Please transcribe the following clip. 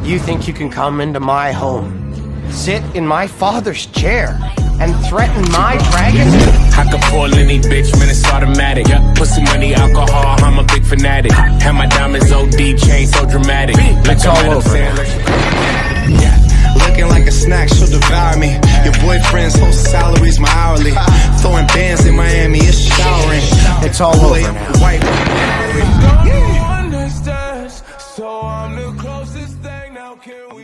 You think you can come into my home, sit in my father's chair, and threaten my dragon? I can pull any bitch, man, it's automatic. Pussy, money, alcohol, I'm a big fanatic. Have my diamonds OD, chain so dramatic. It's all over. Looking like a snack, she'll devour me. Your boyfriend's whole salary's my hourly. Throwing bands in Miami, it's showering. It's all over now. White. So I'm the closest thing, now can we